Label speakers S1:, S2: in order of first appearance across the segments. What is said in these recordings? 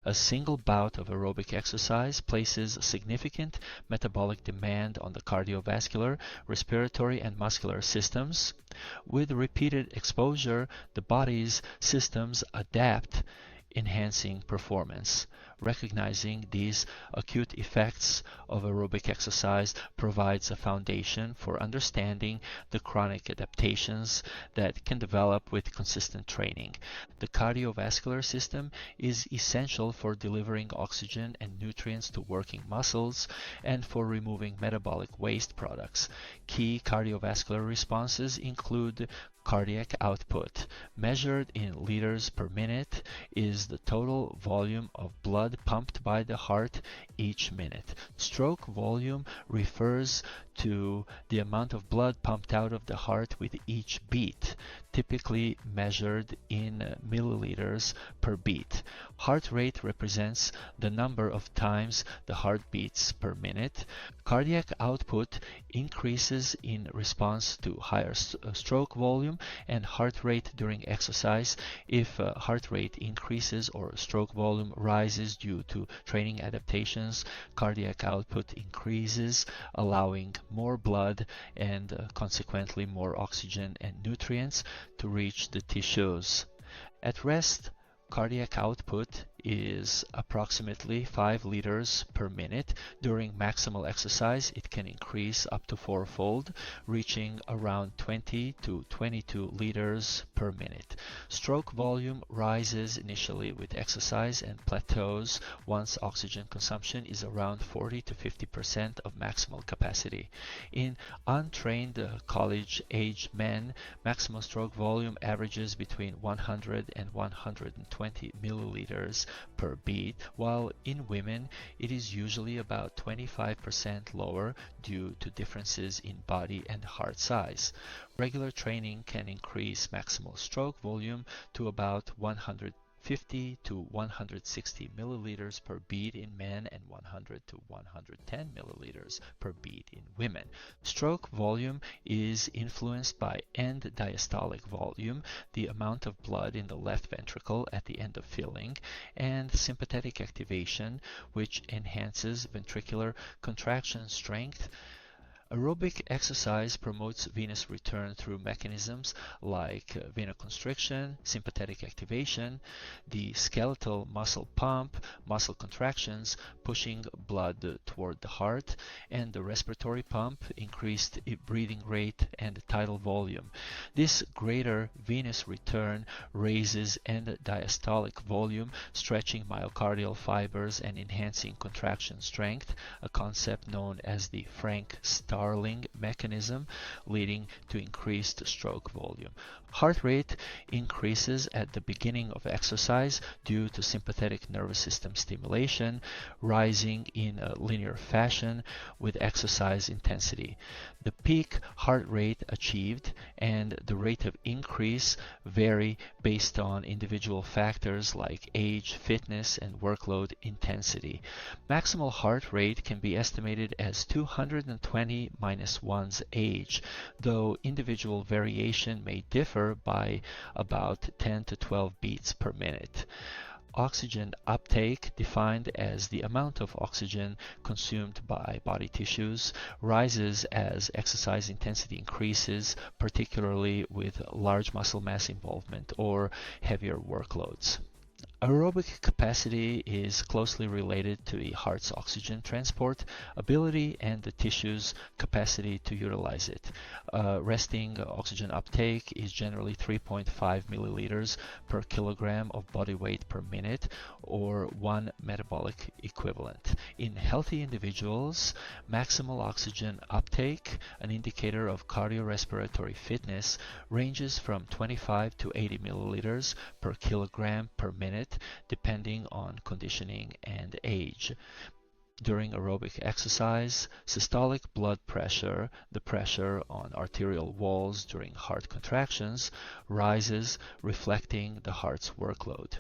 S1: A single bout of aerobic exercise places significant metabolic demand on the cardiovascular, respiratory, and muscular systems. With repeated exposure, the body's systems adapt, enhancing performance. Recognizing these acute effects of aerobic exercise provides a foundation for understanding the chronic adaptations that can develop with consistent training. The cardiovascular system is essential for delivering oxygen and nutrients to working muscles and for removing metabolic waste products. Key cardiovascular responses include cardiac output, measured in liters per minute, is the total volume of blood pumped by the heart each minute. Stroke volume refers to the amount of blood pumped out of the heart with each beat, typically measured in milliliters per beat. Heart rate represents the number of times the heart beats per minute. Cardiac output increases in response to higher stroke volume and heart rate during exercise. If heart rate increases or stroke volume rises due to training adaptations, cardiac output increases, allowing more blood and consequently more oxygen and nutrients to reach the tissues. At rest, cardiac output is approximately 5 liters per minute. During maximal exercise, it can increase up to fourfold, reaching around 20 to 22 liters per minute. Stroke volume rises initially with exercise and plateaus once oxygen consumption is around 40 to 50% of maximal capacity. In untrained college-age men, maximal stroke volume averages between 100 and 120 milliliters per beat, while in women it is usually about 25% lower due to differences in body and heart size. Regular training can increase maximal stroke volume to about 150 to 160 milliliters per beat in men and 100 to 110 milliliters per beat in women. Stroke volume is influenced by end diastolic volume, the amount of blood in the left ventricle at the end of filling, and sympathetic activation, which enhances ventricular contraction strength. Aerobic exercise promotes venous return through mechanisms like vasoconstriction, sympathetic activation, the skeletal muscle pump, muscle contractions pushing blood toward the heart, and the respiratory pump, increased breathing rate and tidal volume. This greater venous return raises end diastolic volume, stretching myocardial fibers and enhancing contraction strength, a concept known as the Frank-Starling mechanism, leading to increased stroke volume. Heart rate increases at the beginning of exercise due to sympathetic nervous system stimulation, rising in a linear fashion with exercise intensity. The peak heart rate achieved and the rate of increase vary based on individual factors like age, fitness, and workload intensity. Maximal heart rate can be estimated as 220 minus one's age, though individual variation may differ by about 10 to 12 beats per minute. Oxygen uptake, defined as the amount of oxygen consumed by body tissues, rises as exercise intensity increases, particularly with large muscle mass involvement or heavier workloads. Aerobic capacity is closely related to the heart's oxygen transport ability and the tissue's capacity to utilize it. Resting oxygen uptake is generally 3.5 milliliters per kilogram of body weight per minute, or 1 metabolic equivalent. In healthy individuals, maximal oxygen uptake, an indicator of cardiorespiratory fitness, ranges from 25 to 80 milliliters per kilogram per minute, depending on conditioning and age. During aerobic exercise, systolic blood pressure, the pressure on arterial walls during heart contractions, rises, reflecting the heart's workload.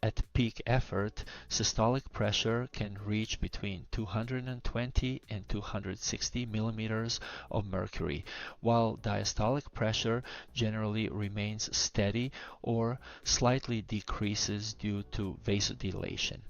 S1: At peak effort, systolic pressure can reach between 220 and 260 millimeters of mercury, while diastolic pressure generally remains steady or slightly decreases due to vasodilation.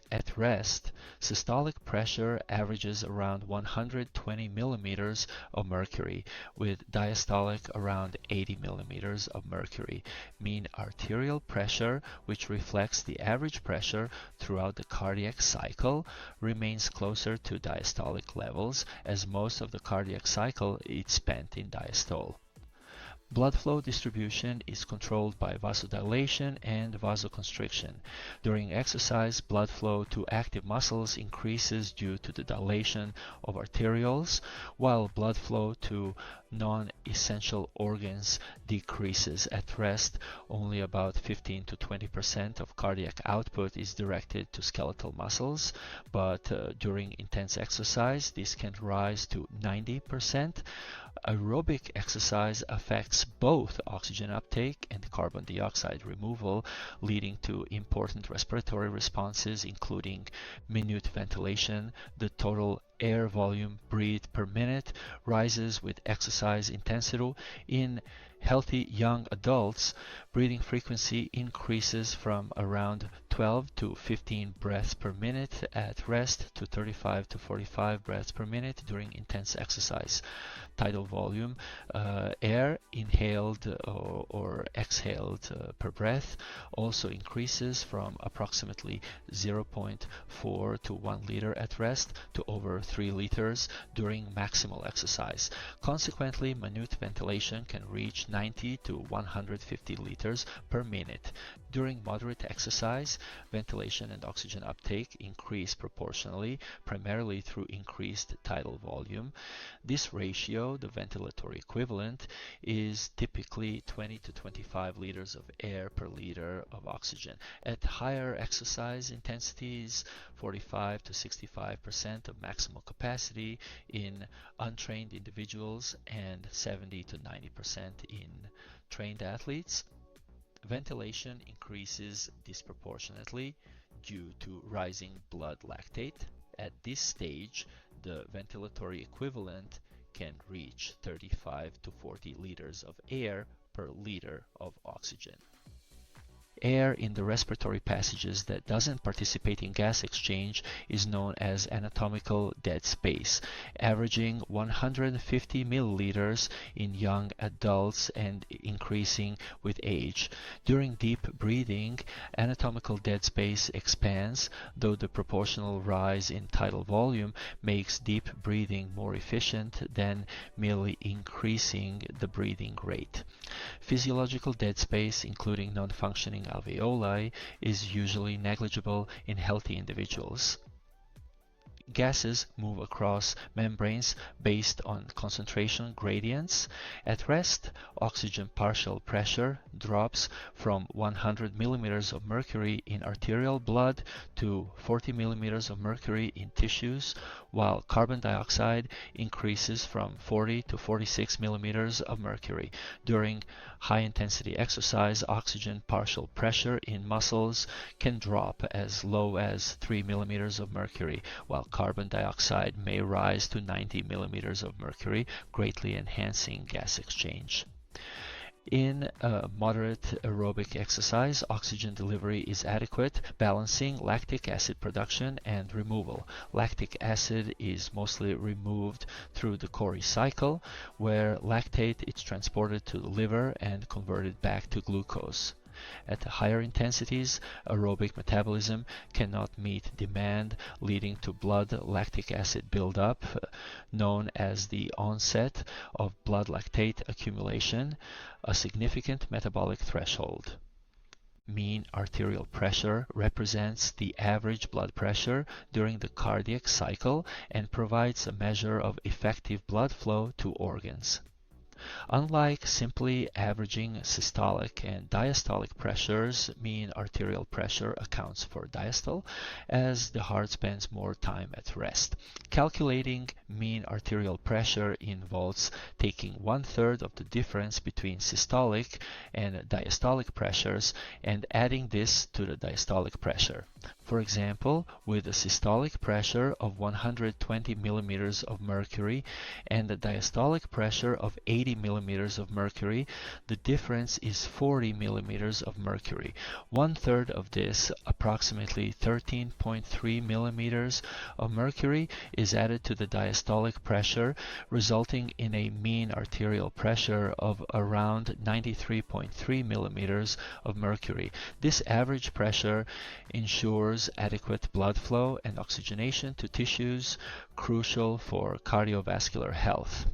S1: At rest, systolic pressure averages around 120 millimeters of mercury, with diastolic around 80 millimeters of mercury. Mean arterial pressure, which reflects the average pressure throughout the cardiac cycle, remains closer to diastolic levels, as most of the cardiac cycle is spent in diastole. Blood flow distribution is controlled by vasodilation and vasoconstriction. During exercise, blood flow to active muscles increases due to the dilation of arterioles, while blood flow to non-essential organs decreases. At rest, only about 15 to 20% of cardiac output is directed to skeletal muscles, but during intense exercise, this can rise to 90%. Aerobic exercise affects both oxygen uptake and carbon dioxide removal, leading to important respiratory responses, including minute ventilation. The total air volume breathed per minute rises with exercise intensity. In healthy young adults, breathing frequency increases from around 12 to 15 breaths per minute at rest to 35 to 45 breaths per minute during intense exercise. Tidal volume, air inhaled or exhaled per breath, also increases from approximately 0.4 to 1 liter at rest to over 3 liters during maximal exercise. Consequently, minute ventilation can reach 90 to 150 liters per minute. During moderate exercise, ventilation and oxygen uptake increase proportionally, primarily through increased tidal volume. This ratio, the ventilatory equivalent, is typically 20 to 25 liters of air per liter of oxygen. At higher exercise intensities, 45 to 65% of maximal capacity in untrained individuals and 70 to 90% in trained athletes, ventilation increases disproportionately due to rising blood lactate. At this stage, the ventilatory equivalent can reach 35 to 40 liters of air per liter of oxygen. Air in the respiratory passages that doesn't participate in gas exchange is known as anatomical dead space, averaging 150 milliliters in young adults and increasing with age. During deep breathing, anatomical dead space expands, though the proportional rise in tidal volume makes deep breathing more efficient than merely increasing the breathing rate. Physiological dead space, including non-functioning alveoli, is usually negligible in healthy individuals. Gases move across membranes based on concentration gradients. At rest, oxygen partial pressure drops from 100 millimeters of mercury in arterial blood to 40 millimeters of mercury in tissues, while carbon dioxide increases from 40 to 46 millimeters of mercury. During high-intensity exercise, oxygen partial pressure in muscles can drop as low as 3 millimeters of mercury, while carbon dioxide may rise to 90 millimeters of mercury, greatly enhancing gas exchange. In moderate aerobic exercise, oxygen delivery is adequate, balancing lactic acid production and removal. Lactic acid is mostly removed through the Cori cycle, where lactate is transported to the liver and converted back to glucose. At higher intensities, aerobic metabolism cannot meet demand, leading to blood lactic acid buildup, known as the onset of blood lactate accumulation, a significant metabolic threshold. Mean arterial pressure represents the average blood pressure during the cardiac cycle and provides a measure of effective blood flow to organs. Unlike simply averaging systolic and diastolic pressures, mean arterial pressure accounts for diastole, as the heart spends more time at rest. Calculating mean arterial pressure involves taking 1/3 of the difference between systolic and diastolic pressures and adding this to the diastolic pressure. For example, with a systolic pressure of 120 millimeters of mercury and a diastolic pressure of 80 millimeters of mercury, the difference is 40 millimeters of mercury. 1/3 of this, approximately 13.3 millimeters of mercury, is added to the diastolic pressure, resulting in a mean arterial pressure of around 93.3 millimeters of mercury. This average pressure ensures adequate blood flow and oxygenation to tissues crucial for cardiovascular health.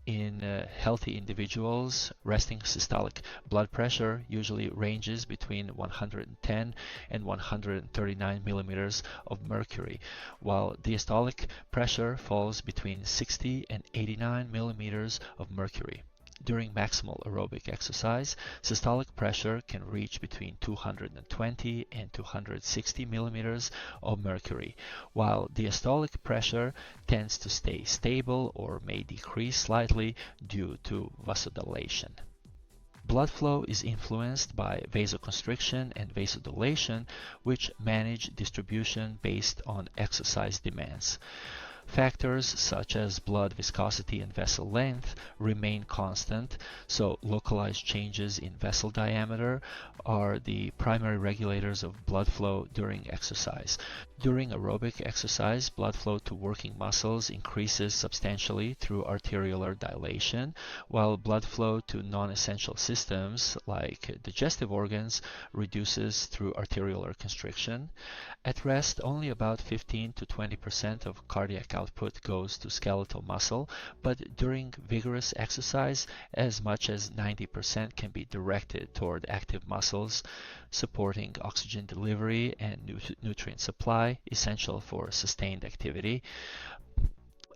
S1: In healthy individuals, resting systolic blood pressure usually ranges between 110 and 139 millimeters of mercury, while diastolic pressure falls between 60 and 89 millimeters of mercury. During maximal aerobic exercise, systolic pressure can reach between 220 and 260 millimeters of mercury, while diastolic pressure tends to stay stable or may decrease slightly due to vasodilation. Blood flow is influenced by vasoconstriction and vasodilation, which manage distribution based on exercise demands. Factors such as blood viscosity and vessel length remain constant, so localized changes in vessel diameter are the primary regulators of blood flow during exercise. During aerobic exercise, blood flow to working muscles increases substantially through arteriolar dilation, while blood flow to non-essential systems like digestive organs reduces through arteriolar constriction. At rest, only about 15 to 20% of cardiac output goes to skeletal muscle, but during vigorous exercise, as much as 90% can be directed toward active muscles, supporting oxygen delivery and nutrient supply, essential for sustained activity.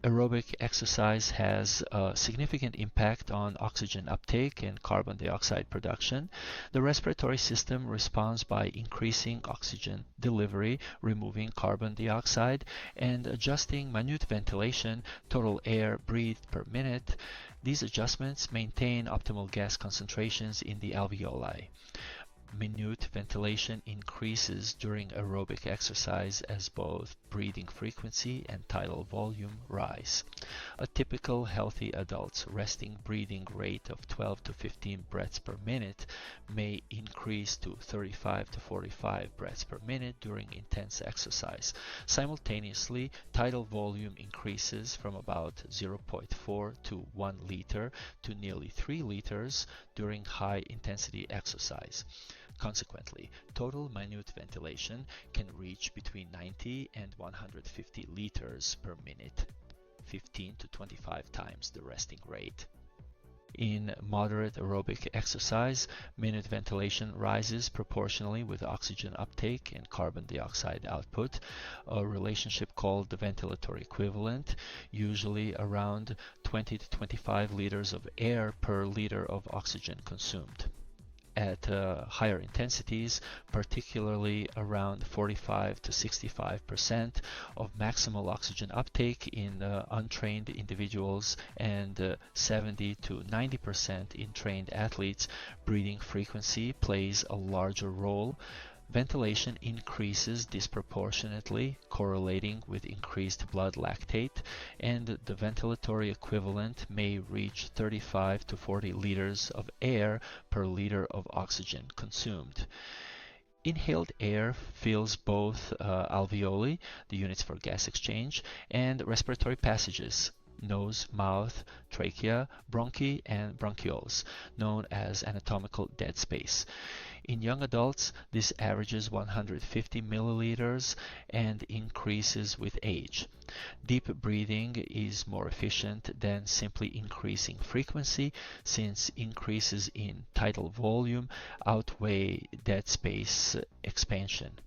S1: Aerobic exercise has a significant impact on oxygen uptake and carbon dioxide production. The respiratory system responds by increasing oxygen delivery, removing carbon dioxide, and adjusting minute ventilation, total air breathed per minute. These adjustments maintain optimal gas concentrations in the alveoli. Minute ventilation increases during aerobic exercise as both breathing frequency and tidal volume rise. A typical healthy adult's resting breathing rate of 12 to 15 breaths per minute may increase to 35 to 45 breaths per minute during intense exercise. Simultaneously, tidal volume increases from about 0.4 to 1 liter to nearly 3 liters during high intensity exercise. Consequently, total minute ventilation can reach between 90 and 150 liters per minute, 15 to 25 times the resting rate. In moderate aerobic exercise, minute ventilation rises proportionally with oxygen uptake and carbon dioxide output, a relationship called the ventilatory equivalent, usually around 20 to 25 liters of air per liter of oxygen consumed. At higher intensities, particularly around 45 to 65% of maximal oxygen uptake in untrained individuals and 70 to 90% in trained athletes, breathing frequency plays a larger role. Ventilation increases disproportionately, correlating with increased blood lactate, and the ventilatory equivalent may reach 35 to 40 liters of air per liter of oxygen consumed. Inhaled air fills both alveoli, the units for gas exchange, and respiratory passages, nose, mouth, trachea, bronchi, and bronchioles, known as anatomical dead space. In young adults, this averages 150 milliliters and increases with age. Deep breathing is more efficient than simply increasing frequency, since increases in tidal volume outweigh dead space expansion.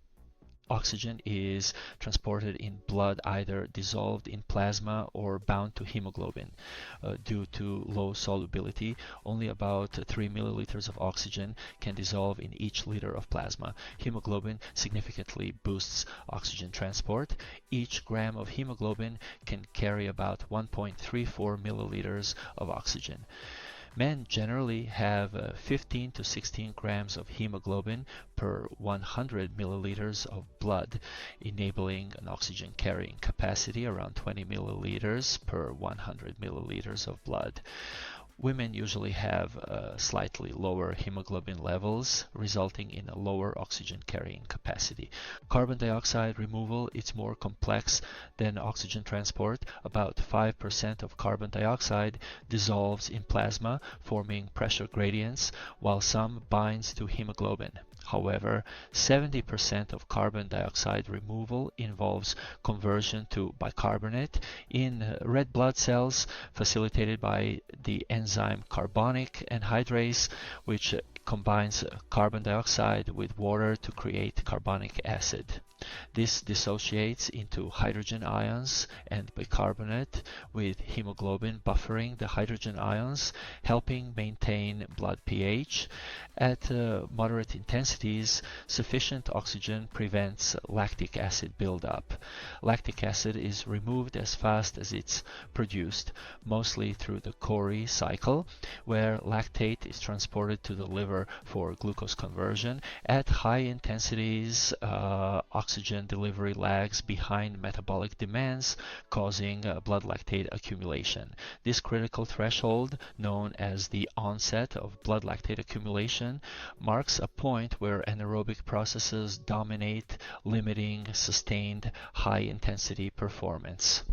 S1: Oxygen is transported in blood, either dissolved in plasma or bound to hemoglobin. Due to low solubility, only about 3 milliliters of oxygen can dissolve in each liter of plasma. Hemoglobin significantly boosts oxygen transport. Each gram of hemoglobin can carry about 1.34 milliliters of oxygen. Men generally have 15 to 16 grams of hemoglobin per 100 milliliters of blood, enabling an oxygen carrying capacity around 20 milliliters per 100 milliliters of blood. Women usually have slightly lower hemoglobin levels, resulting in a lower oxygen carrying capacity. Carbon dioxide removal is more complex than oxygen transport. About 5% of carbon dioxide dissolves in plasma, forming pressure gradients, while some binds to hemoglobin. However, 70% of carbon dioxide removal involves conversion to bicarbonate in red blood cells, facilitated by the enzyme carbonic anhydrase, which combines carbon dioxide with water to create carbonic acid. This dissociates into hydrogen ions and bicarbonate, with hemoglobin buffering the hydrogen ions, helping maintain blood pH. At moderate intensities, sufficient oxygen prevents lactic acid buildup. Lactic acid is removed as fast as it's produced, mostly through the Cori cycle, where lactate is transported to the liver for glucose conversion. At high intensities, oxygen delivery lags behind metabolic demands, causing blood lactate accumulation. This critical threshold, known as the onset of blood lactate accumulation, marks a point where anaerobic processes dominate, limiting sustained high-intensity performance.